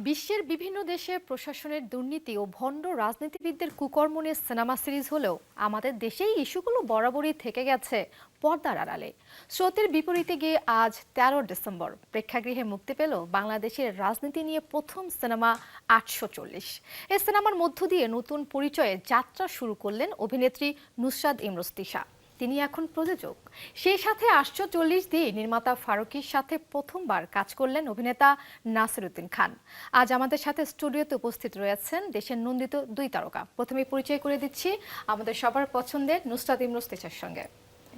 বিশ্বের বিভিন্ন দেশে প্রশাসনের দুর্নীতি ও ভণ্ড রাজনীতিবিদদের কুকর্ম নিয়ে সিনেমা সিরিজ হলেও আমাদের দেশেই ইস্যুগুলো বরাবরই থেকে গেছে পর্দার আড়ালে। স্রোতের বিপরীতে গিয়ে আজ 13 ডিসেম্বর প্রেক্ষাগৃহে মুক্তি পেল বাংলাদেশের রাজনীতি নিয়ে প্রথম সিনেমা 840। এই সিনেমার মধ্য দিয়ে নতুন পরিচয়ে যাত্রা শুরু করলেন অভিনেত্রী নুসরাত ইমরোজ তিশা। তিনি এখন প্রযোজক। সেই সাথে 840 দিয়ে নির্মাতা ফারুকীর সাথে প্রথমবার কাজ করলেন অভিনেতা নাসিরুদ্দিন খান। আজ আমাদের সাথে স্টুডিওতে উপস্থিত রয়েছেন দেশের নন্দিত দুই তারকা। প্রথমে পরিচয় করে দিচ্ছি আমাদের সবার পছন্দের নুসরাত ইমরোজ তিশার সঙ্গে।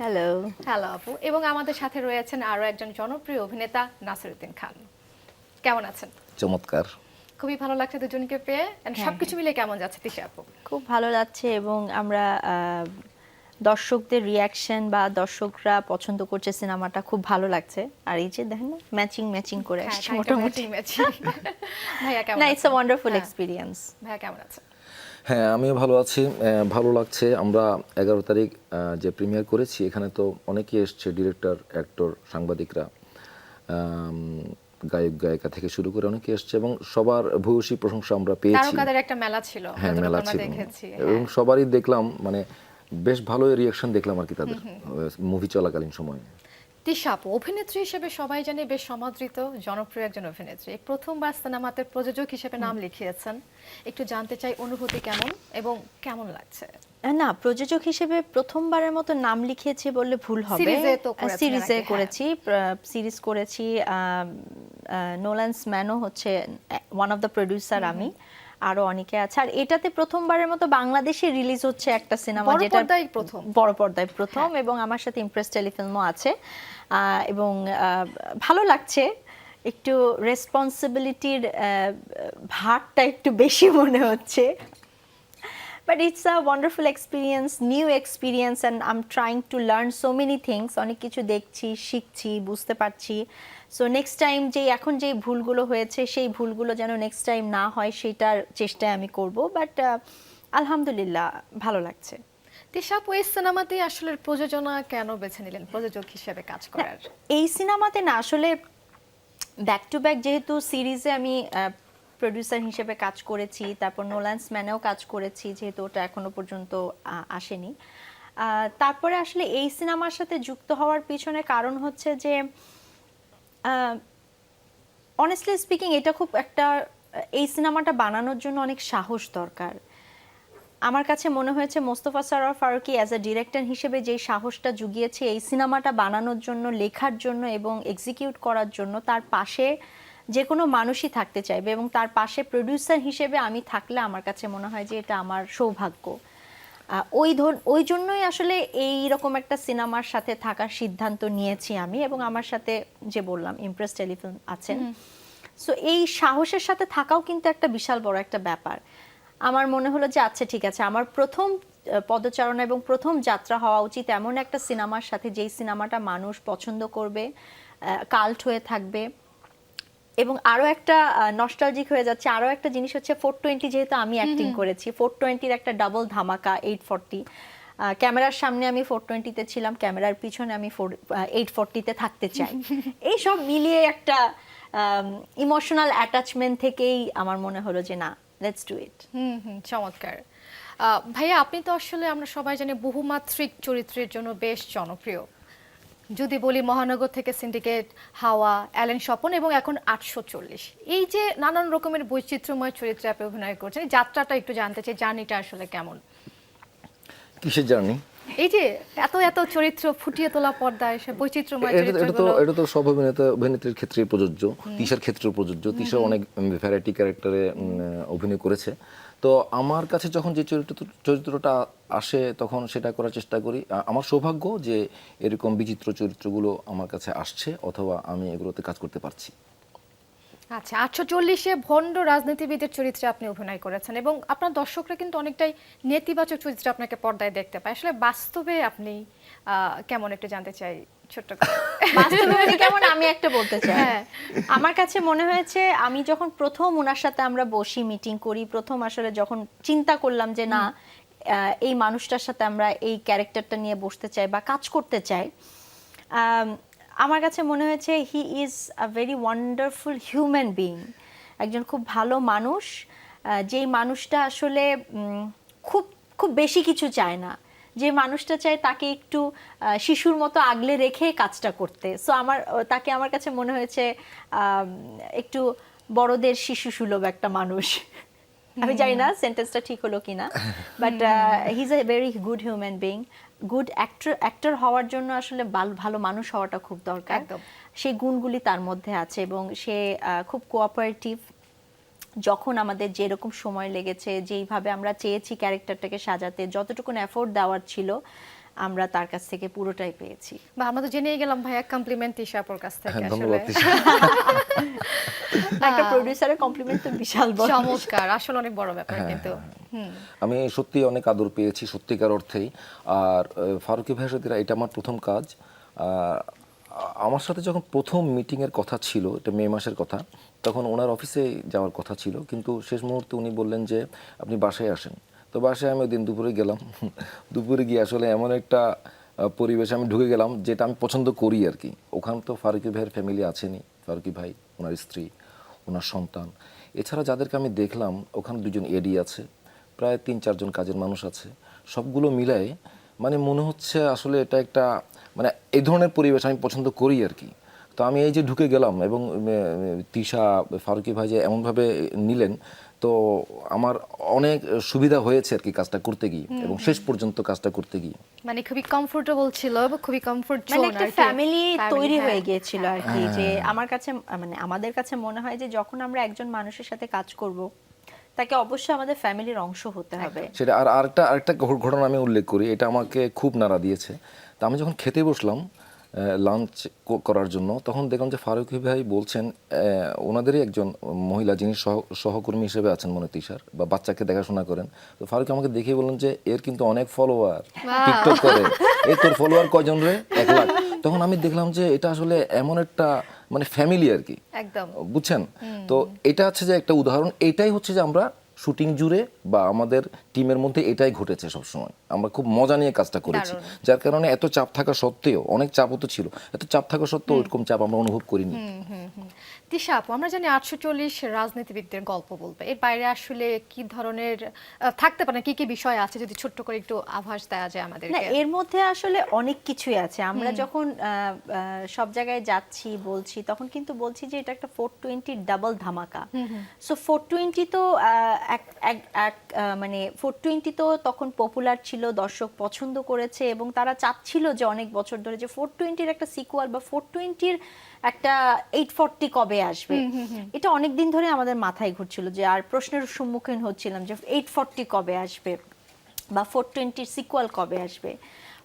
হ্যালো। হ্যালো আপু। এবং আমাদের সাথে রয়েছেন আরও একজন জনপ্রিয় অভিনেতা নাসিরুদ্দিন খান। কেমন আছেন? চমৎকার। খুবই ভালো লাগছে দুজনকে পেয়ে। সবকিছু মিলে কেমন যাচ্ছে তিশা আপু? খুব ভালো লাগছে এবং আমরা দর্শকদের রিয়াকশন বা দর্শকরা পছন্দ করছে সিনেমাটা, খুব ভালো লাগছে। আর এই যে দেখেন ম্যাচিং ম্যাচিং করে আসছে মোটামুটি। ভাইয়া কেমন? না, ইটস আ ওয়ান্ডারফুল এক্সপেরিয়েন্স। ভাইয়া কেমন আছেন? হ্যাঁ, আমিও ভালো আছি। ভালো লাগছে। আমরা 11 তারিখ যে প্রিমিয়ার করেছি, এখানে তো অনেকেই এসছে, ডিরেক্টর, অ্যাক্টর, সাংবাদিকরা, গায়ক গায়িকা থেকে শুরু করে অনেকে এসছে এবং সবার ভূয়সী প্রশংসা আমরা পেয়েছি। তারকাদের একটা মেলা ছিল। হ্যাঁ, মেলা ছিল এবং হ্যাঁ। সবারই দেখলাম, মানে বেশ ভালো রিয়াকশন দেখলাম আর কি তাদের মুভি চলাকালীন সময়ে। তিশা আপু অভিনেত্রী হিসেবে সবাই জানে বেশ সমাদৃত জনপ্রিয় একজন অভিনেত্রী। প্রথমবার সিনেমাতে প্রযোজক হিসেবে নাম লিখিয়েছেন। একটু জানতে চাই অনুভূতি কেমন এবং কেমন লাগছে? না, প্রযোজক হিসেবে প্রথমবারের মতো নাম লিখিয়েছি বললে ভুল হবে। সিরিজে করেছি, সিরিজ করেছি। নোলান ম্যানো হচ্ছে ওয়ান অফ দ্য প্রোডিউসার, আমি আরো অনেকে আছে। আর এটাতে প্রথমবারের মতো বাংলাদেশে রিলিজ হচ্ছে একটা সিনেমা, যেটা বড় পর্দায় প্রথম, এবং আমার সাথে ইমপ্রেস টেলিফিল্মও আছে। এবং ভালো লাগছে। একটু রেসপন্সিবিলিটির ভারটা একটু বেশি মনে হচ্ছে, but it's a wonderful experience, new experience, and I'm trying to learn so many things. অনেক কিছু দেখছি, শিখছি, বুঝতে পারছি। সো নেক্সট টাইম যে এখন যে ভুলগুলো হয়েছে সেই ভুলগুলো যেন নেক্সট টাইম না হয় সেটার চেষ্টায় আমি করব। বাট আলহামদুলিল্লাহ ভালো লাগছে। তিশা আপু এই সিনেমাতে আসলে প্রযোজনা কেন বেছে নিলেন প্রযোজক হিসেবে কাজ করার? এই সিনেমাতে না, আসলে ব্যাক টু ব্যাক যেহেতু সিরিজে আমি প্রোডিউসার হিসেবে কাজ করেছি, তারপর নোল্যান্স ম্যানেও কাজ করেছি, যেহেতু ওটা এখনো পর্যন্ত আসেনি। তারপরে আসলে এই সিনেমার সাথে যুক্ত হওয়ার পিছনে কারণ হচ্ছে যে অনেস্টলি স্পিকিং এটা খুব একটা, এই সিনেমাটা বানানোর জন্য অনেক সাহস দরকার। আমার কাছে মনে হয়েছে Mostofa Sarwar Farooki as a director হিসেবে যেই সাহসটা জুগিয়েছে এই সিনেমাটা বানানোর জন্য, লেখার জন্য এবং এক্সিকিউট করার জন্য, তার পাশে যে কোনো মানুষই থাকতে চাইবে এবং তার পাশে প্রোডিউসার হিসেবে আমি থাকলে আমার কাছে মনে হয় যে এটা আমার সৌভাগ্য। ওই জন্যই আসলে এই রকম একটা সিনেমার সাথে থাকার সিদ্ধান্ত নিয়েছি আমি, এবং আমার সাথে যে বললাম ইমপ্রেস টেলিফিল্ম আছেন। সো এই সাহসের সাথে থাকাও কিন্তু একটা বিশাল বড় একটা ব্যাপার। আমার মনে হলো যে আচ্ছা ঠিক আছে, আমার প্রথম পদচারণা এবং প্রথম যাত্রা হওয়া উচিত এমন একটা সিনেমার সাথে যেই সিনেমাটা মানুষ পছন্দ করবে, কাল্ট হয়ে থাকবে। এবং আরো একটা নস্টালজিক হয়ে যাচ্ছে, আরো একটা জিনিস হচ্ছে 420, যেহেতু আমি অ্যাক্টিং করেছি, 420-র একটা ডাবল ধামাকা 840। ক্যামেরার সামনে আমি 420-তে ছিলাম, ক্যামেরার পিছনে আমি 840-তে থাকতে চাই। এই সব মিলিয়ে একটা ইমোশনাল অ্যাটাচমেন্ট থেকেই আমার মনে হলো যে না, লেটস ডু ইট। চমৎকার। ভাইয়া আপনি তো আসলে আমরা সবাই জানি বহুমাত্রিক চরিত্রের জন্য বেশ জনপ্রিয়। যদি বলি মহানগর থেকে সিন্ডিকেট, হাওয়া, অ্যালেন স্বপন এবং এখন 840, এই যে নানান রকমের বৈচিত্র্যময় চরিত্রে আপনি অভিনয় করছেন, এই যাত্রাটা একটু জানতে চাই, জার্নিটা আসলে কেমন? কিসের জার্নি? এই যে এত এত চরিত্র ফুটিয়ে তোলা পর্দায়, সে বৈচিত্র্যময় চরিত্রগুলো। এটা তো সব অভিনেত্রীর ক্ষেত্রে প্রযোজ্য, তিশার ক্ষেত্রেও প্রযোজ্য। তিশা অনেক ভ্যারাইটি ক্যারেক্টারে অভিনয় করেছে। তো আমার কাছে যখন যে চরিত্রটা আসে তখন সেটা করার চেষ্টা করি। আমার সৌভাগ্য যে এরকম বিচিত্র চরিত্রগুলো আমার কাছে আসছে, অথবা আমি এগুলোতে কাজ করতে পারছি। আচ্ছা, 840-এ ভণ্ড রাজনীতিবিদের চরিত্রে আপনি অভিনয় করেছেন এবং আপনার দর্শকরা কিন্তু অনেকটাই নেতিবাচক চরিত্রে আপনাকে পর্দায় দেখতে পায়। আসলে বাস্তবে আপনি কেমন একটু জানতে চাই ছোট্ট করে। বাস্তবে কেমন আমি একটা বলতে চাই। আমার কাছে মনে হয়েছে আমি যখন প্রথম ওনার সাথে আমরা বসি, মিটিং করি, প্রথম আসলে যখন চিন্তা করলাম যে না, এই মানুষটার সাথে আমরা এই ক্যারেক্টারটা নিয়ে বসতে চাই বা কাজ করতে চাই, আমার কাছে মনে হয়েছে he is a very wonderful human being. একজন খুব ভালো মানুষ, যেই মানুষটা আসলে খুব খুব বেশি কিছু চায় না, যে মানুষটা চায় তাকে একটু শিশুর মতো আগলে রেখে কাজটা করতে। সো তাকে আমার কাছে মনে হয়েছে একটু বড়দের শিশু সুলভ একটা মানুষ। আমি জানি না সেন্টেন্সটা ঠিক হলো কিনা, but he is a very good human being. Good actor হওয়ার জন্য আসলে ভালো মানুষ হওয়াটা খুব দরকার। একদম। সেই গুণগুলি তার মধ্যে আছে এবং সে খুব কোঅপারেটিভ। যখন আমাদের যেরকম সময় লেগেছে, যেইভাবে আমরা চেয়েছি ক্যারেক্টারটাকে সাজাতে, যতটুকু এফোর্ট দেওয়ার ছিল, আমরা তার কাছ থেকে পুরোটাই পেয়েছি। বা আমরা তো জেনেই গেলাম ভাইয়া, কমপ্লিমেন্ট তিশা আপুর কাছ থেকে। আসলে ধন্যবাদ তিশা। একটা প্রোডিউসারের কমপ্লিমেন্ট তো বিশাল বড়। চমৎকার, আসলে অনেক বড় ব্যাপার কিন্তু। আমি সত্যি অনেক আদর পেয়েছি সত্যিকার অর্থেই। আর ফারুকী ভাইয়ের সাথে এটা আমার প্রথম কাজ। আমার সাথে যখন প্রথম মিটিংয়ের কথা ছিল, এটা মে মাসের কথা, তখন ওনার অফিসে যাওয়ার কথা ছিল, কিন্তু শেষ মুহূর্তে উনি বললেন যে আপনি বাসায় আসেন। তো বাসায় আমি ওই দিন দুপুরে গেলাম। দুপুরে গিয়ে আসলে এমন একটা পরিবেশে আমি ঢুকে গেলাম যেটা আমি পছন্দ করি আর কি। ওখানে তো ফারুকী ভাইয়ের ফ্যামিলি আছেনই, ফারুকী ভাই, ওনার স্ত্রী, ওনার সন্তান, এছাড়া যাদেরকে আমি দেখলাম ওখানে 2জন এডি আছে, প্রায় 3-4জন কাজের মানুষ আছে। সবগুলো মিলায় মানে মনে হচ্ছে আসলে এটা একটা মানে এই ধরনের পরিবেশ আমি পছন্দ করি আর কি। তো আমি এই যে ঢুকে গেলাম এবং তিশা, ফারুকী ভাই যে এমনভাবে নিলেন, তো আমার অনেক সুবিধা হয়েছে আর কি কাজটা করতে গিয়ে এবং শেষ পর্যন্ত কাজটা করতে গিয়ে। মানে খুবই কমফোর্টেবল ছিল এবং খুবই কমফোর্ট জোন, মানে একটা ফ্যামিলি তৈরি হ্যাঁ। হয়ে গিয়েছিল আর কি। যে আমার কাছে মানে আমাদের কাছে মনে হয় যে যখন আমরা একজন মানুষের সাথে কাজ করব, তাকে অবশ্যই আমাদের ফ্যামিলির অংশ হতে হবে। সেটা আর আরেকটা ঘটনা আমি উল্লেখ করি, এটা আমাকে খুব নাড়া দিয়েছে। তা আমি যখন খেতে বসলাম লাঞ্চ করার জন্য, তখন দেখলাম যে ফারুকী ভাই বলছেন ওনাদেরই একজন মহিলা যিনি সহকর্মী হিসেবে আছেন মনে তিশার, বা বাচ্চাকে দেখাশোনা করেন। তো ফারুকী আমাকে দেখে বললেন যে এর কিন্তু অনেক ফলোয়ার, টিকটক করে, এই তোর ফলোয়ার কয়জন রে? 1 লাখ। তখন আমি দেখলাম যে এটা আসলে এমন একটা মানে ফ্যামিলি আর কি, একদম বুঝছেন? তো এটা হচ্ছে যে একটা উদাহরণ। এটাই হচ্ছে যে আমরা শুটিং জুড়ে বা আমাদের টিমের মধ্যে এটাই ঘটেছে সবসময়। আমরা খুব মজা নিয়ে কাজটা করেছি, যার কারণে এত চাপ থাকা সত্ত্বেও, অনেক চাপও তো ছিল, এত চাপ থাকা সত্ত্বেও এরকম চাপ আমরা অনুভব করিনি। তিশা আপু, আমরা জানি 840 রাজনীতিবিদদের গল্প বলবে, এর বাইরে আসলে কি ধরনের থাকতে পারে, কি কি বিষয় আছে, যদি ছোট্ট করে একটু আভাস দেওয়া যায় না, আমাদেরকে। এর মধ্যে আসলে অনেক কিছুই আছে। আমরা যখন সব জায়গায় যাচ্ছি বলছি, তখন কিন্তু বলছি যে এটা একটা 420 ডাবল ধামাকা। সো 420 তো মানে 420 তো তখন পপুলার ছিল, দর্শক পছন্দ করেছে এবং তারা চাচ্ছিল যে অনেক বছর ধরে যে 420 এর একটা সিকুয়াল বা 420 এর একটা 840 কবে আসবে। এটা অনেক দিন ধরে আমাদের মাথায় ঘুরছিল, যে আর প্রশ্নের সম্মুখীন হচ্ছিলাম যে 840 কবে আসবে বা 420 সিকুয়াল কবে আসবে।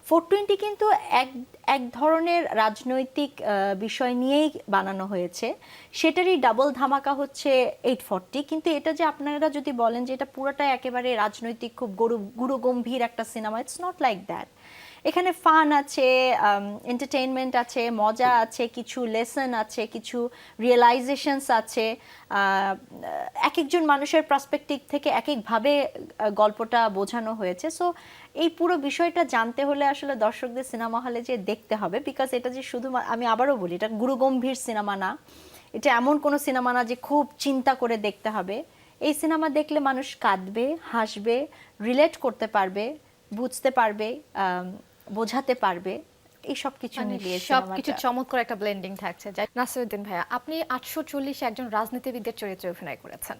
420 কিন্তু এক ধরনের রাজনৈতিক বিষয় নিয়েই বানানো হয়েছে, সেটারই ডাবল ধামাকা হচ্ছে 840। কিন্তু এটা যে আপনারা যদি বলেন যে এটা পুরোটাই একেবারে রাজনৈতিক খুব গুরুগম্ভীর একটা cinema, it's not like that. এখানে ফান আছে, এন্টারটেইনমেন্ট আছে, মজা আছে, কিছু লেসন আছে, কিছু রিয়েলাইজেশনস আছে। এক একজন মানুষের পার্সপেক্টিভ থেকে এক একভাবে গল্পটা বোঝানো হয়েছে। সো এই পুরো বিষয়টা জানতে হলে আসলে দর্শকদের সিনেমা হলে যে দেখতে হবে, বিকজ এটা যে শুধু, আমি আবারও বলি, এটা গুরুগম্ভীর সিনেমা না, এটা এমন কোনো সিনেমা না যে খুব চিন্তা করে দেখতে হবে। এই সিনেমা দেখলে মানুষ কাঁদবে, হাসবে, রিলেট করতে পারবে, বুঝতে পারবে, বোঝাতে পারবে, এই সব কিছু মিলিয়ে সবকিছু চমৎকার একটা ব্লেন্ডিং থাকছে। নাসিরউদ্দিন ভাইয়া, আপনি 840 একজন রাজনীতিবিদের চরিত্রে অভিনয় করেছেন।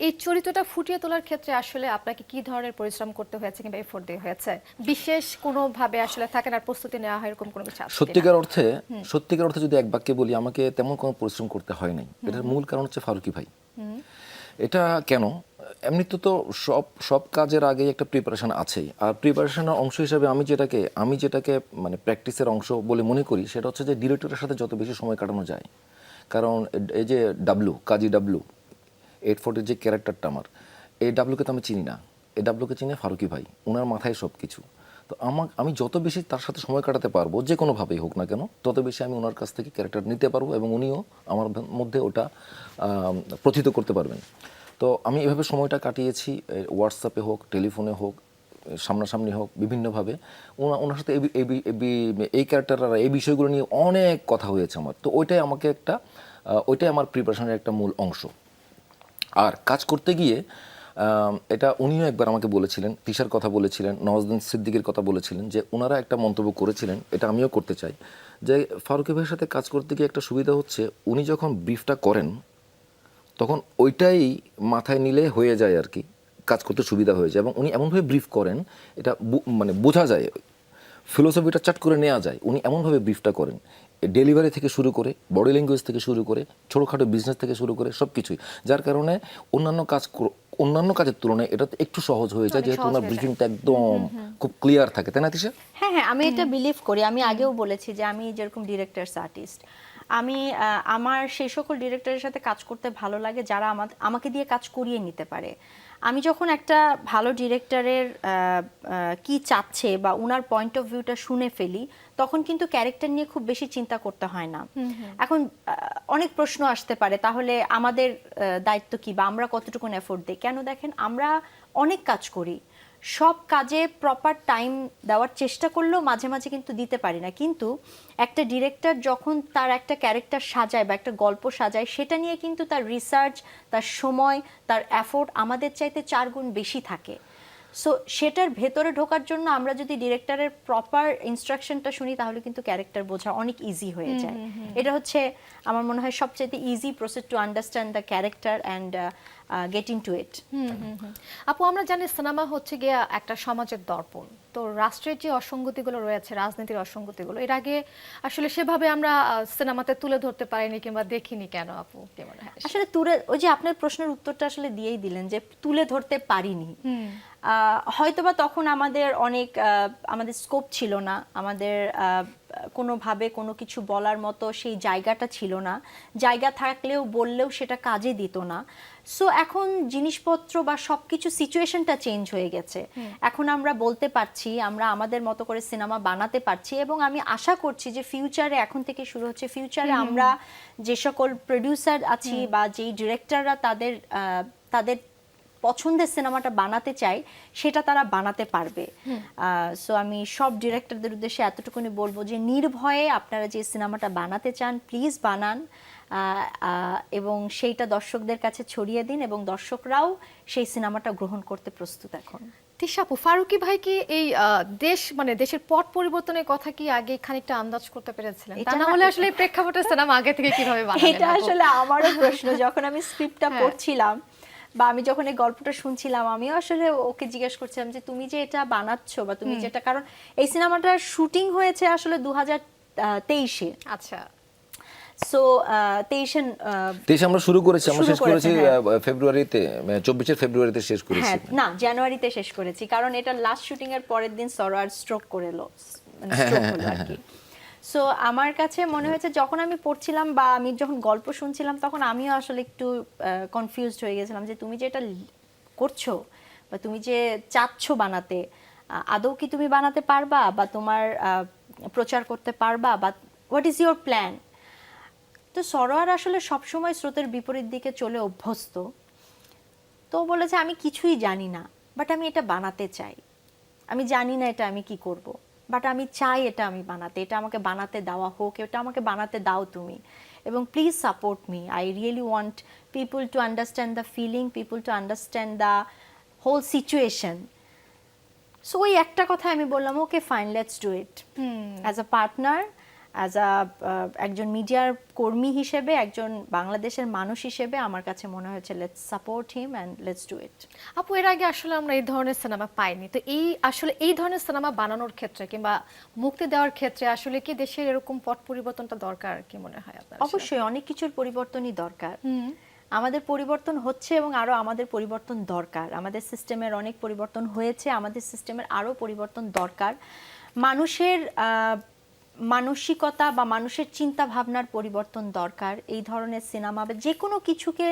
এই চরিত্রটা ফুটিয়ে তোলার ক্ষেত্রে আসলে আপনাকে কি ধরনের পরিশ্রম করতে হয়েছে কিংবা এফোর্ট দিয়ে হয়েছে? বিশেষ কোনো ভাবে আসলে থাকেন আর প্রস্তুতি নেওয়া হয় এরকম কোনো কিছু আছে কিনা? সত্যিকার অর্থে যদি এক বাক্যে বলি, আমাকে তেমন কোনো পরিশ্রম করতে হয় নাই। এটার মূল কারণ হচ্ছে ফারুকী ভাই। এটা কেন? এমনিতে তো সব কাজের আগে একটা প্রিপারেশন আছেই, আর প্রিপারেশনের অংশ হিসেবে আমি যেটাকে মানে প্র্যাকটিসের অংশ বলে মনে করি, সেটা হচ্ছে যে ডিরেক্টরের সাথে যত বেশি সময় কাটানো যায়। কারণ এই যে কাজী ডাবলু 840 যে ক্যারেক্টারটা, আমার এই ডাবলুকে তো আমি চিনি না, এই ডাবলুকে চিনি ফারুকী ভাই, ওনার মাথায় সব কিছু। তো আমি যত বেশি তার সাথে সময় কাটাতে পারবো, যে কোনোভাবেই হোক না কেন, তত বেশি আমি ওনার কাছ থেকে ক্যারেক্টার নিতে পারবো এবং উনিও আমার মধ্যে ওটা প্রথিত করতে পারবেন। তো আমি এভাবে সময়টা কাটিয়েছি, হোয়াটসঅ্যাপে হোক, টেলিফোনে হোক, সামনাসামনি হোক, বিভিন্নভাবে ওনার সাথে এই ক্যারেক্টার আর এই বিষয়গুলো নিয়ে অনেক কথা হয়েছে আমার। তো ওইটাই আমার প্রিপারেশনের একটা মূল অংশ। আর কাজ করতে গিয়ে এটা উনিও একবার আমাকে বলেছিলেন, তিশার কথা বলেছিলেন, নওয়াজুদ্দিন সিদ্দিকের কথা বলেছিলেন, যে ওনারা একটা মন্তব্য করেছিলেন, এটা আমিও করতে চাই, যে ফারুকী ভাইয়ের সাথে কাজ করতে গিয়ে একটা সুবিধা হচ্ছে উনি যখন ব্রিফটা করেন তখন ওইটাই মাথায় নিলে হয়ে যায় আর কি, কাজ করতে সুবিধা হয়ে যায়। এবং উনি এমনভাবে ব্রিফ করেন, এটা মানে বোঝা যায়, ফিলোসফিটা চাট করে নেওয়া যায়। উনি এমনভাবে ব্রিফটা করেন, ডেলিভারি থেকে শুরু করে, বডি ল্যাঙ্গুয়েজ থেকে শুরু করে, ছোটোখাটো বিজনেস থেকে শুরু করে সব কিছুই, যার কারণে অন্যান্য কাজের তুলনায় এটা একটু সহজ হয়ে যায়, যেহেতু ওনার ব্রিফিংটা একদম খুব ক্লিয়ার থাকে, তাই না তিশা? হ্যাঁ হ্যাঁ, আমি এটা বিলিভ করি। আমি আগেও বলেছি যে আমি যেরকম ডিরেক্টরস আর্টিস্ট, আমি আমার সেই সকল ডিরেক্টরের সাথে কাজ করতে ভালো লাগে যারা আমাকে দিয়ে কাজ করিয়ে নিতে পারে। আমি যখন একটা ভালো ডিরেক্টরের কি চাচ্ছে বা উনার পয়েন্ট অফ ভিউটা শুনে ফেলি, তখন কিন্তু ক্যারেক্টার নিয়ে খুব বেশি চিন্তা করতে হয় না। এখন অনেক প্রশ্ন আসতে পারে, তাহলে আমাদের দায়িত্ব কি বা আমরা কতটুকু এফোর্ট দিই? কেন, দেখেন আমরা অনেক কাজ করি, সব কাজে প্রপার টাইম দেওয়ার চেষ্টা করলেও মাঝে মাঝে কিন্তু দিতে পারি না। কিন্তু একটা ডিরেক্টর যখন তার একটা ক্যারেক্টার সাজায় বা একটা গল্প সাজায়, সেটা নিয়ে কিন্তু তার রিসার্চ, তার সময়, তার এফোর্ট আমাদের চাইতে 4 গুণ বেশি থাকে। সো সেটার ভেতরে ঢোকার জন্য আমরা যদি ডিরেক্টরের প্রপার ইনস্ট্রাকশনটা শুনি, তাহলে কিন্তু ক্যারেক্টার বোঝা অনেক ইজি হয়ে যায়। এটা হচ্ছে আমার মনে হয় সবচেয়ে easy process to understand the character and get into it. আপু, আমরা জানি সিনেমা হচ্ছে গিয়ে একটা সমাজের দর্পণ। তো রাষ্ট্রের যে অসঙ্গতিগুলো রয়েছে, রাজনীতির অসঙ্গতিগুলো, এর আগে আসলে সেভাবে আমরা সিনেমাতে তুলে ধরতে পারিনি কিংবা দেখিনি কেন আপু, কি মনে হয়? আসলে ওই যে আপনার প্রশ্নের উত্তরটা আসলে দিয়েই দিলেন, যে তুলে ধরতে পারিনি। হয়তোবা তখন আমাদের আমাদের স্কোপ ছিল না, আমাদের কোনোভাবে কোনো কিছু বলার মতো সেই জায়গাটা ছিল না, জায়গা থাকলেও বললেও সেটা কাজে দিত না। সো এখন জিনিসপত্র বা সবকিছু সিচুয়েশনটা চেঞ্জ হয়ে গেছে। এখন আমরা বলতে পারছি, আমরা আমাদের মতো করে সিনেমা বানাতে পারছি, এবং আমি আশা করছি যে ফিউচারে, এখন থেকে শুরু হচ্ছে, ফিউচারে আমরা যে সকল প্রডিউসার আছি বা যেই ডিরেক্টররা তাদের পছন্দের সিনেমাটা বানাতে চাই, সেটা তারা বানাতে পারবে। সো আমি সব ডিরেক্টরদের উদ্দেশ্যে এতটুকুনি বলবো যে নির্ভয়ে আপনারা যে সিনেমাটা বানাতে চান, প্লিজ বানান, এবং সেইটা দর্শকদের কাছে ছড়িয়ে দিন, এবং দর্শকরাও সেই সিনেমাটা গ্রহণ করতে প্রস্তুত এখন। তিশা আপু, ফারুকী ভাই কি এই দেশের পট পরিবর্তনের কথা কি আগে খানিকটা আন্দাজ করতে পেরেছিলেন? তা না হলে আসলে এই প্রেক্ষাপটের সিনেমা আগে থেকে কিভাবে বানালেন? এটা আসলে আমারও প্রশ্ন। যখন আমি স্ক্রিপ্টটা পড়ছিলাম বা আমি যখন এই গল্পটা শুনছিলাম, আমিও আসলে ওকে জিজ্ঞেস করছিলাম যে তুমি যে এটা বানাচ্ছ বা তুমি যেটা, কারণ এই সিনেমাটার শুটিং হয়েছে আসলে 2023-এ। আচ্ছা। সো 23 আমরা শুরু করেছি, আমরা শেষ করেছি ফেব্রুয়ারিতে, 24 ফেব্রুয়ারিতে শেষ করেছি। হ্যাঁ, না, জানুয়ারিতে শেষ করেছি, কারণ এটা লাস্ট শুটিং এর পরের দিন সরোয়ার স্ট্রোক করে এলো, মানে স্ট্রোক হলো আর কি। সো আমার কাছে মনে হয়েছে, যখন আমি পড়ছিলাম বা আমি যখন গল্প শুনছিলাম, তখন আমিও আসলে একটু কনফিউজড হয়ে গেছিলাম যে তুমি যে এটা করছো বা তুমি যে চাচ্ছ বানাতে, আদৌ কি তুমি বানাতে পারবা বা তোমার প্রচার করতে পারবা, বা হোয়াট ইজ ইউর প্ল্যান? তো সরোয়ার আসলে সবসময় স্রোতের বিপরীত দিকে চলে অভ্যস্ত। তো বলেছে আমি কিছুই জানি না, বাট আমি এটা বানাতে চাই। আমি জানি না এটা আমি কি করব, বাট আমি চাই এটা আমি বানাতে, এটা আমাকে বানাতে দেওয়া হোক, এটা আমাকে বানাতে দাও তুমি, এবং please support me. I really want people to understand the feeling, people to understand the whole situation. So ওই একটা কথা আমি বললাম, okay fine, let's do it. As a partner, as একজন মিডিয়ার কর্মী হিসেবে, একজন বাংলাদেশের মানুষ হিসেবে আমার কাছে মনে হয়েছে let's support him and let's do ইট। আপু, এর আগে আসলে আমরা এই ধরনের সিনেমা পাইনি, তো এই ধরনের সিনেমা বানানোর ক্ষেত্রে কিংবা মুক্তি দেওয়ার ক্ষেত্রে আসলে কি দেশের এরকম পট পরিবর্তনটা দরকার, কি মনে হয় আপনার? অবশ্যই অনেক কিছুর পরিবর্তনই দরকার। আমাদের পরিবর্তন হচ্ছে এবং আরো আমাদের পরিবর্তন দরকার। আমাদের সিস্টেমের অনেক পরিবর্তন হয়েছে, আমাদের সিস্টেমের আরো পরিবর্তন দরকার। মানুষের মানসিকতা বা মানুষের চিন্তা ভাবনার পরিবর্তন দরকার। এই ধরনের সিনেমা বা যে কোনো কিছুকে,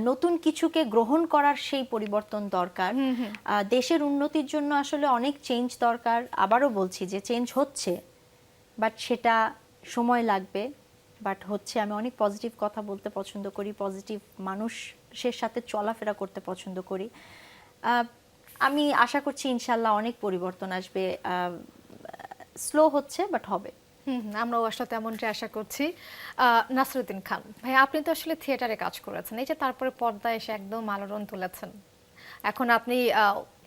নতুন কিছুকে গ্রহণ করার সেই পরিবর্তন দরকার। দেশের উন্নতির জন্য আসলে অনেক চেঞ্জ দরকার। আবারও বলছি যে চেঞ্জ হচ্ছে, বাট সেটা সময় লাগবে, বাট হচ্ছে। আমি অনেক পজিটিভ কথা বলতে পছন্দ করি, পজিটিভ মানুষের সাথে চলাফেরা করতে পছন্দ করি। আমি আশা করছি ইনশাল্লাহ অনেক পরিবর্তন আসবে। স্লো হচ্ছে, বাট হবে। আমরাও আসলে তেমনটাই আশা করছি। নাসরুদ্দিন খান ভাই, আপনি তো আসলে থিয়েটারে কাজ করেছেন, এই যে তারপরে পর্দায় এসে একদম আলোড়ন তুলেছেন, এখন আপনি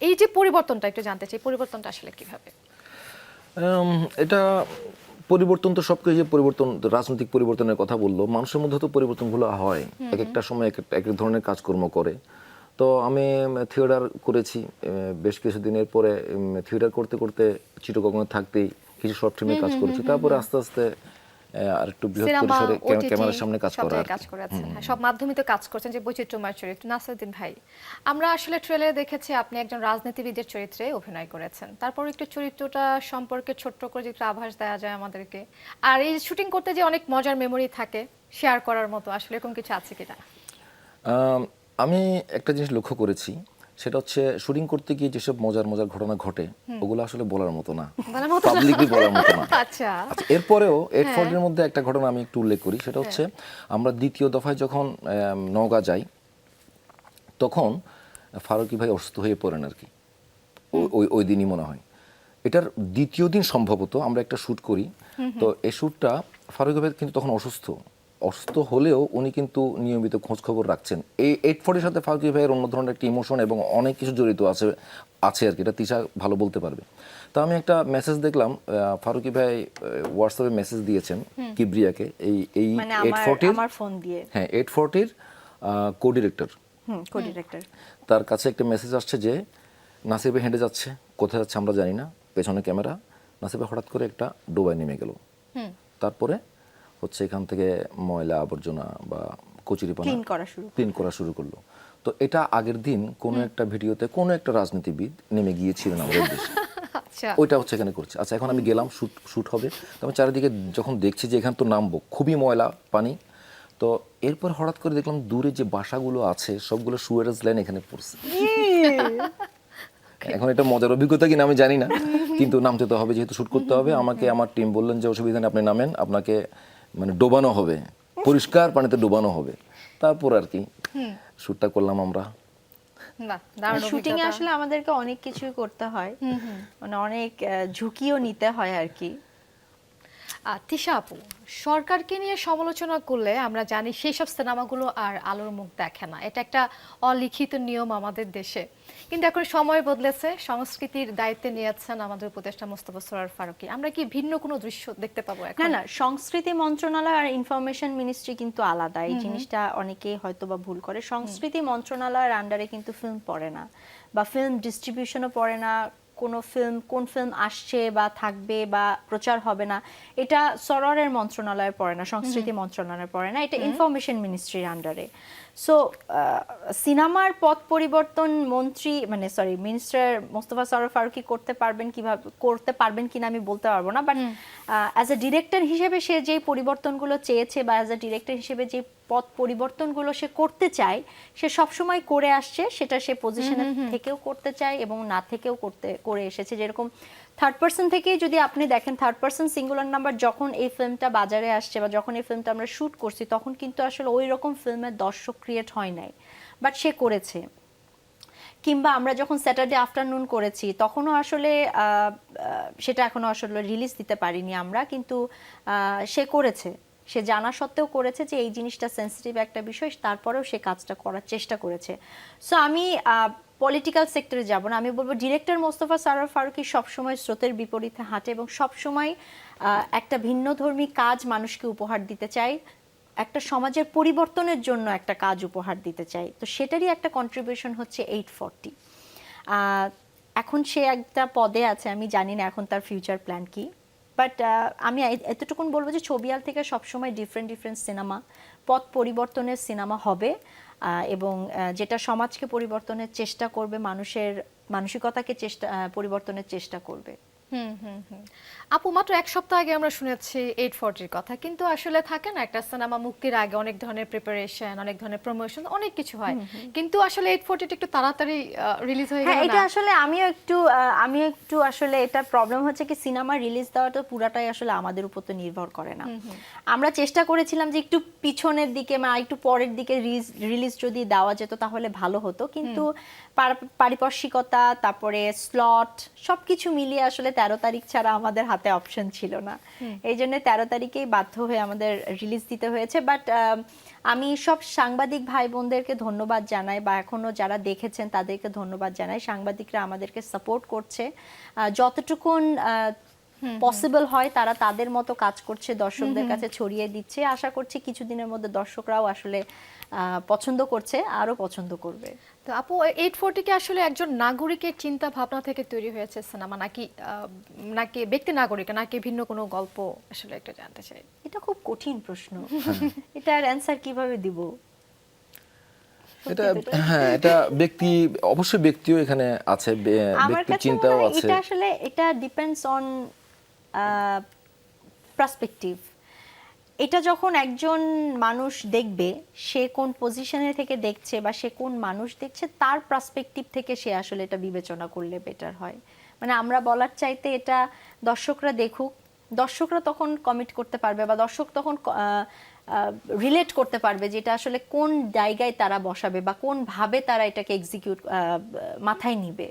এই যে পরিবর্তনটা একটু জানতে চাই, পরিবর্তনটা আসলে কিভাবে? এটা পরিবর্তন তো সব কিছু, পরিবর্তন রাজনৈতিক পরিবর্তনের কথা বললো, মানুষের মধ্যে তো পরিবর্তনগুলো হয়, এক একটা সময় এক এক ধরনের কাজকর্ম করে। তো আমি থিয়েটার করেছি বেশ কিছুদিনের পরে, থিয়েটার করতে করতে চিটগংয়ে থাকতেই কিছু শর্ট ফিল্মে কাজ করেছি, তারপরে আস্তে আস্তে আর একটু বৃহৎ সিনেমা, পরিসরে ওটিটি ক্যামেরার সামনে কাজ সব করা জায়গায় কাজ করেছেন, হ্যাঁ, সব মাধ্যমে তো কাজ করছেন, যে বৈচিত্র্যময় চরিত্র। নাসরুদ্দিন ভাই, আমরা আসলে ট্রেলারে দেখেছি আপনি একজন রাজনীতিবিদের চরিত্রে অভিনয় করেছেন, তারপর একটু চরিত্রটা সম্পর্কে ছোট্ট করে যে একটু আভাস দেওয়া যায় আমাদেরকে, আর এই শুটিং করতে যে অনেক মজার মেমোরি থাকে শেয়ার করার মতো, আসলে এরকম কিছু আছে কিনা? আমি একটা জিনিস লক্ষ্য করেছি, সেটা হচ্ছে শুটিং করতে গিয়ে যেসব মজার মজার ঘটনা ঘটে ওগুলো আসলে বলার মতো না, বলার মতো না। পাবলিকলি বলার মতো না। আচ্ছা, এরপরেও 840 এর মধ্যে একটা ঘটনা আমি একটু উল্লেখ করি, সেটা হচ্ছে আমরা দ্বিতীয় দফায় যখন নওগাঁ যাই, তখন ফারুকী ভাই অসুস্থ হয়ে পড়েন আর কি, ওই দিনই মনে হয়। এটার দ্বিতীয় দিন সম্ভবত আমরা একটা শ্যুট করি, তো এই শ্যুটটা ফারুকী ভাই কিন্তু তখন অসুস্থ হলেও উনি কিন্তু নিয়মিত খোঁজ খবর রাখছেন। এই 840 সাথে ফারুকী ভাইয়ের অন্য ধরনের একটা ইমোশন এবং অনেক কিছু জড়িত আছে আর কি, এটা তিশা ভালো বলতে পারবে। তো আমি একটা মেসেজ দেখলাম, ফারুকী ভাই হোয়াটসঅ্যাপে মেসেজ দিয়েছেন কিবরিয়াকে, এই মানে 840 আমার ফোন দিয়ে, হ্যাঁ 840 কো-ডিরেক্টর, কো-ডিরেক্টর, তার কাছে একটা মেসেজ আসছে যে নাসিবে হেঁটে যাচ্ছে, কোথায় যাচ্ছে আমরা জানি না, পেছনে ক্যামেরা, নাসিবে হঠাৎ করে একটা ডোবায় নেমে গেল, তারপরে হচ্ছে এখান থেকে ময়লা আবর্জনা বা কচুরিপানা ক্লিন করা শুরু করলো। তো এটা আগের দিন কোনো একটা ভিডিওতে কোনো একটা রাজনীতিবিদ নেমে গিয়েছিলেন আমাদের দেশে, আচ্ছা, ওইটা হচ্ছে এখানে করছে। আচ্ছা, এখন আমি গেলাম, শুট হবে, তো আমি চারিদিকে যখন দেখছি যে এখানে তো নামবো, খুবই ময়লা পানি, তো এরপর হঠাৎ করে দেখলাম দূরে যে বাসাগুলো আছে সবগুলো সুয়েরেজ লাইন এখানে পড়ছে। এখন এটা মজার অভিজ্ঞতা কিনা আমি জানি না, কিন্তু নামতে তো হবে, যেহেতু শুট করতে হবে। আমাকে আমার টিম বললেন যে অসুবিধা নেই, আপনি নামেন, আপনাকে মানে ডোবানো হবে, পরিষ্কার পানিতে ডোবানো হবে। তারপর আর কি শুটটা করলাম আমরা। বাহ, দারুণ শুটিং এ অভিজ্ঞতা। আসলে আমাদেরকে অনেক কিছুই করতে হয়, মানে অনেক ঝুঁকিও নিতে হয় আর কি। তিশা আপু, সরকারকে নিয়ে সমালোচনা করলে আমরা জানি সেই সব সিনেমাগুলো আর আলোর মুখ দেখে না, এটা একটা অলিখিত নিয়ম আমাদের দেশে। কিন্তু এখন সময় বদলেছে, সংস্কৃতির দায়িত্বে নিয়েছেন আমাদের উপদেষ্টা মোস্তফা সরোয়ার ফারুকী, আমরা কি ভিন্ন কোনো দৃশ্য দেখতে পাবো এখন? না, সংস্কৃতি মন্ত্রণালয় আর ইনফরমেশন মিনিস্ট্রি কিন্তু আলাদা, এই জিনিসটা অনেকেই হয়তো বা ভুল করে। সংস্কৃতি মন্ত্রণালয়ের আন্ডারে কিন্তু ফিল্ম পড়ে না, বা ফিল্ম ডিস্ট্রিবিউশনও পড়ে না, কোন ফিল্ম আসছে বা থাকবে বা প্রচার হবে না, এটা সরোয়ারের মন্ত্রণালয়ে পড়ে না, সংস্কৃতি মন্ত্রণালয়ে পড়ে না, এটা ইনফরমেশন মিনিস্ট্রির আন্ডারে। সো সিনেমার পথ পরিবর্তন মিনিস্টার মোস্তফা সরোয়ার ফারুকী করতে পারবেন কিনা আমি বলতে পারবো না, বাট অ্যাজ এ ডিরেক্টর হিসেবে সে যে পরিবর্তনগুলো চেয়েছে বা অ্যাজ এ ডিরেক্টর হিসেবে যে পথ পরিবর্তনগুলো সে করতে চায়, সে সবসময় করে আসছে, সেটা সে পজিশনে থেকেও করতে চায় এবং না থেকেও করে এসেছে। যেরকম থার্ড পার্সন থেকে যদি আপনি দেখেন, থার্ড পার্সন সিঙ্গুলার নাম্বার যখন এই ফিল্মটা বাজারে আসছে বা যখন এই ফিল্মটা আমরা শুট করছি, তখন কিন্তু আসলে ওই রকম ফিল্মের দর্শক ক্রিয়েট হয় নাই, বাট সে করেছে। কিংবা আমরা যখন স্যাটারডে আফটারনুন করেছি, তখনও আসলে সেটা এখনো আসলে রিলিজ দিতে পারিনি আমরা, কিন্তু সে করেছে, সে জানা সত্ত্বেও করেছে যে এই জিনিসটা সেন্সিটিভ একটা বিষয়, তারপরেও সে কাজটা করার চেষ্টা করেছে। সো আমি পলিটিক্যাল সেক্টরে যাব না, আমি বলবো ডিরেক্টর মোস্তফা সরোয়ার ফারুকী সবসময় স্রোতের বিপরীতে হাঁটে এবং সবসময় একটা ভিন্নধর্মী কাজ মানুষকে উপহার দিতে চায়, একটা সমাজের পরিবর্তনের জন্য একটা কাজ উপহার দিতে চাই। তো সেটারই একটা কন্ট্রিবিউশন হচ্ছে 840। এখন সে একটা পদে আছে, আমি জানি না এখন তার ফিউচার প্ল্যান কি, বাট আমি এতটুকুন বলবো যে ছবিয়াল থেকে সবসময় ডিফারেন্ট সিনেমা, পথ পরিবর্তনের সিনেমা হবে, এবং যেটা সমাজকে পরিবর্তনের চেষ্টা করবে, মানুষের মানসিকতাকে পরিবর্তনের চেষ্টা করবে। আপু, মাত্র এক সপ্তাহ আগে আমরা শুনেছি 840 কথা, কিন্তু আসলে থাকে না একটা সিনেমা মুক্তির আগে অনেক ধরনের প্রিপারেশন, অনেক ধরনের প্রমোশন, অনেক কিছু হয়, কিন্তু আসলে 840 একটু তাড়াতাড়ি রিলিজ হয়ে গেল না? এটা আসলে আমিও একটু আসলে এটা প্রবলেম হচ্ছে কি, সিনেমা রিলিজ দেওয়া তো পুরাটাই আসলে আমাদের উপর তো নির্ভর করে না। আমরা চেষ্টা করেছিলাম যে একটু পিছনের দিকে বা একটু পরের দিকে রিলিজ যদি দেওয়া যেত তাহলে ভালো হতো, কিন্তু পারিপার্শ্বিকতা, তারপরে স্লট, সবকিছু মিলিয়ে আসলে 13 তারিখ ছাড়া আমাদের হাতে অপশন ছিল না, এই জন্য 13 তারিখেই বাধ্য হয়ে আমাদের রিলিজ দিতে হয়েছে। বাট আমি সব সাংবাদিক ভাই বোনদেরকে ধন্যবাদ জানাই, বা এখনো যারা দেখেছেন তাদেরকে ধন্যবাদ জানাই। সাংবাদিকরা আমাদেরকে সাপোর্ট করছে, যতটুকুন পসিবল হয় তারা তাদের মতো কাজ করছে, দর্শকদের কাছে ছড়িয়ে দিচ্ছে। আশা করছি কিছুদিনের মধ্যে দর্শকরাও আসলে পছন্দ করছে, আরো পছন্দ করবে। তো আপু 840 কি আসলে একজন নাগরিকের চিন্তা ভাবনা থেকে তৈরি হয়েছে সিনেমা, নাকি নাকি ব্যক্তি নাগরিক, নাকি ভিন্ন কোনো গল্প? আসলে একটু জানতে চাই। এটা খুব কঠিন প্রশ্ন, এটার অ্যানসার কিভাবে দিব? এটা হ্যাঁ, এটা ব্যক্তি, অবশ্যই ব্যক্তিও এখানে আছে, আমার ব্যক্তির কাছে মনে চিন্তাও হয় আছে। এটা আসলে এটা ডিপেন্ডস অন পার্সপেক্টিভ। এটা যখন একজন মানুষ দেখবে, সে কোন পজিশনে থেকে দেখছে বা সে কোন মানুষ দেখছে, তার পার্সপেক্টিভ থেকে সে আসলে এটা বিবেচনা করলে বেটার হয়। মানে আমরা বলার চাইতে এটা দর্শকরা দেখুক, দর্শকরা তখন কমিট করতে পারবে, বা দর্শক তখন রিলেট করতে পারবে যে এটা আসলে কোন জায়গায় তারা বসাবে বা কোন ভাবে তারা এটাকে এক্সিকিউট মাথায় নিবে।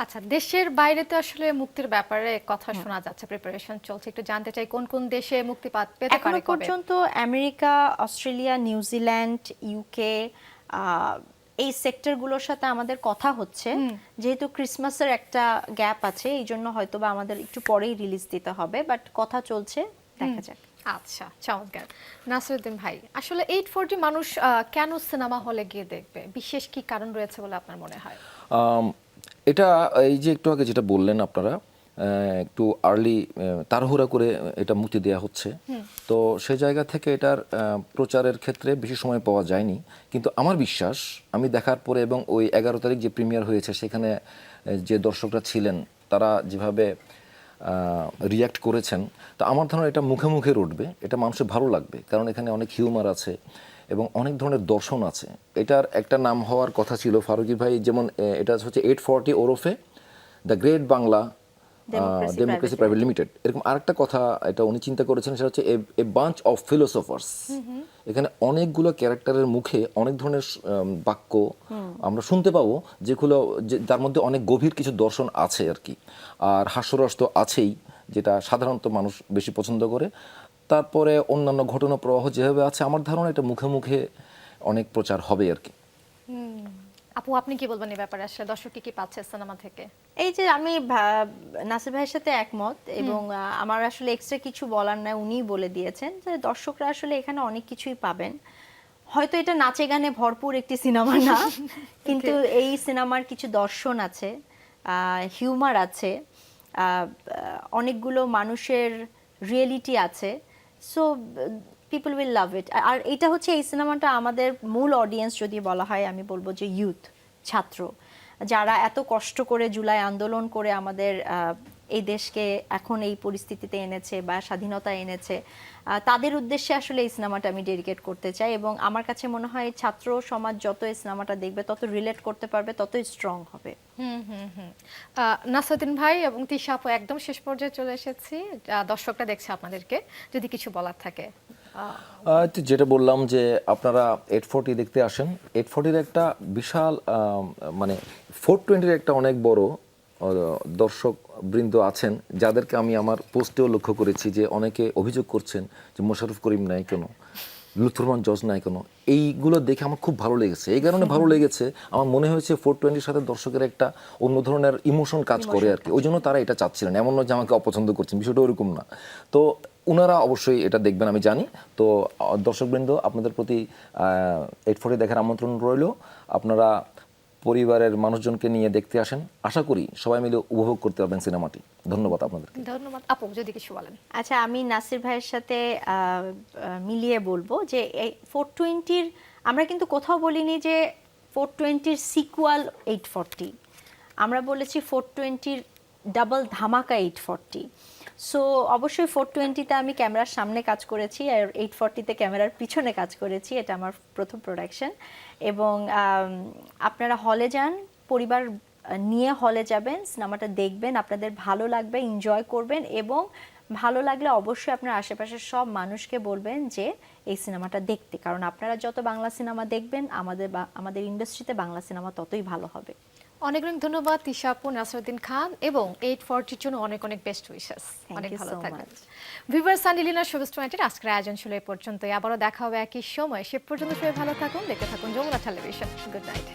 আচ্ছা, দেশের বাইরে তো আসলে মুক্তির ব্যাপারে কথা শোনা যাচ্ছে, প্রিপারেশন চলছে, একটু জানতে চাই কোন কোন দেশে মুক্তি পেতে এখনো পারে কবে? পর্যন্ত আমেরিকা, অস্ট্রেলিয়া, নিউজিল্যান্ড, ইউকে, এই সেক্টরগুলোর সাথে আমাদের কথা হচ্ছে। যেহেতু ক্রিসমাসের একটা গ্যাপ আছে, এই জন্য হয়তো বা আমাদের একটু পরেই রিলিজ দিতে হবে, বাট কথা চলছে, দেখা যাক। আচ্ছা, চমৎকার। নাসিরউদ্দিন ভাই, আসলে 840 মানুষ কেন সিনেমা হলে গিয়ে দেখবে? বিশেষ কি কারণ রয়েছে বলে আপনার মনে হয়? এটা এই যে একটু আগে যেটা বললেন আপনারা, একটু আর্লি তাড়াহুড়া করে এটা মুক্তি দেওয়া হচ্ছে, তো সেই জায়গা থেকে এটার প্রচারের ক্ষেত্রে বেশি সময় পাওয়া যায়নি। কিন্তু আমার বিশ্বাস, আমি দেখার পরে এবং ওই 11 তারিখ যে প্রিমিয়ার হয়েছে সেখানে যে দর্শকরা ছিলেন তারা যেভাবে রিয়্যাক্ট করেছেন, তো আমার ধারণা এটা মুখে মুখে উঠবে, এটা মানুষের ভালো লাগবে, কারণ এখানে অনেক হিউমার আছে এবং অনেক ধরনের দর্শন আছে। এটার একটা নাম হওয়ার কথা ছিল ফারুকী ভাই, যেমন এটা হচ্ছে 840 ওরফে the great Bangla democracy private limited, এরকম আরেকটা কথা এটা উনি চিন্তা করেছেন, সেটা হচ্ছে এ বাঞ্চ অফ ফিলোসফার্স। এখানে অনেকগুলো ক্যারেক্টারের মুখে অনেক ধরনের বাক্য আমরা শুনতে পাবো, যেগুলো তার মধ্যে অনেক গভীর কিছু দর্শন আছে আর কি। আর হাস্যরস তো আছেই, যেটা সাধারণত মানুষ বেশি পছন্দ করে। তারপরে অন্যান্য ঘটনা প্রবাহ যেভাবে আছে, আমার ধারণা এটা মুখে মুখে অনেক প্রচার হবে আর কি। আপু, আপনি কি বলবেন এই ব্যাপারে? আসলে দর্শক কি পাচ্ছে সিনেমা থেকে? এই যে আমি নাসির ভাইয়ের সাথে একমত, এবং আমার আসলে এক্সট্রা কিছু বলার নাই, উনিই বলে দিয়েছেন যে দর্শকরা আসলে এখানে অনেক কিছুই পাবেন। হয়তো এটা নাচে গানে ভরপুর একটি সিনেমা না, কিন্তু এই সিনেমার কিছু দর্শন আছে, হিউমার আছে, অনেকগুলো মানুষের রিয়েলিটি আছে। সো পিপল উইল লাভ ইট। আর এটা হচ্ছে, এই সিনেমাটা আমাদের মূল অডিয়েন্স যদি বলা হয়, আমি বলবো যে ইউথ, ছাত্র, যারা এত কষ্ট করে জুলাই আন্দোলন করে আমাদের এই দেশকে এখন এই পরিস্থিতিতে এনেছে বা স্বাধীনতা এনেছে, তাদের উদ্দেশ্যে আসলে এই সিনেমাটা আমি ডেডিকেট করতে চাই। এবং আমার কাছে মনে হয় ছাত্র সমাজ যত এই সিনেমাটা দেখবে, তত রিলেট করতে পারবে, ততই স্ট্রং হবে। নাসিরউদ্দিন ভাই এবং তিশা আপু, একদম শেষ পর্যায়ে চলে এসেছি, দর্শকরা দেখছে আপনাদেরকে, যদি কিছু বলার থাকে। যেটা বললাম যে আপনারা 840 দেখতে আসেন, 840-র একটা বিশাল মানে 420-র একটা অনেক বড় দর্শক বৃন্দ আছেন, যাদেরকে আমি আমার পোস্টেও লক্ষ্য করেছি যে অনেকে অভিযোগ করছেন যে মোশাররফ করিম নাই কেন, লুৎফর রহমান জজ নাই কেন। এইগুলো দেখে আমার খুব ভালো লেগেছে। এই কারণে ভালো লেগেছে, আমার মনে হয়েছে 420-র সাথে দর্শকের একটা অন্য ধরনের ইমোশন কাজ করে আর কি, ওই জন্য তারা এটা চাচ্ছিলেন। এমন নয় যে আমাকে অপছন্দ করছেন, বিষয়টা ওরকম না। তো ওনারা অবশ্যই এটা দেখবেন আমি জানি। তো দর্শকবৃন্দ, আপনাদের প্রতি 840 দেখার আমন্ত্রণ রইল। আপনারা পরিবারের মানুষজনকে নিয়ে দেখতে আসেন, আশা করি সবাই মিলে উপভোগ করতে পারবেন সিনেমাটি। ধন্যবাদ আপনাদেরকে। ধন্যবাদ। আপু, যদি কিছু বলেন। আচ্ছা, আমি নাসির ভাইয়ের সাথে মিলিয়ে বলবো যে এই 420-র আমরা কিন্তু কোথাও বলিনি যে 420-র সিকুয়াল 840, আমরা বলেছি 420-র ডাবল ধামাকা 840। সো অবশ্যই 420-তে আমি ক্যামেরার সামনে কাজ করেছি, আর 840-তে ক্যামেরার পিছনে কাজ করেছি। এটা আমার প্রথম প্রোডাকশন। এবং আপনারা হলে যান, পরিবার নিয়ে হলে যাবেন, সিনেমাটা দেখবেন, আপনাদের ভালো লাগবে, এনজয় করবেন, এবং ভালো লাগলে অবশ্যই আপনার আশেপাশের সব মানুষকে বলবেন যে এই সিনেমাটা দেখতে, কারণ আপনারা যত বাংলা সিনেমা দেখবেন, আমাদের ইন্ডাস্ট্রিতে বাংলা সিনেমা ততই ভালো হবে। অনেক অনেক ধন্যবাদ তিশা আপু, নাসরুদ্দিন খান এবং 840 জন্য অনেক অনেক বেস্ট উইশেস। Thank অনেক you ভালো so থাকবেন। much. ভিউয়ার্স, সানডিলিনার শোবিজ 20 আজকের আয়োজন ছিল এই পর্যন্তই। আবারও দেখা হবে একই সময়। সে পর্যন্ত সবাই ভালো থাকুন, দেখতে থাকুন যমুনা টেলিভিশন। Good night.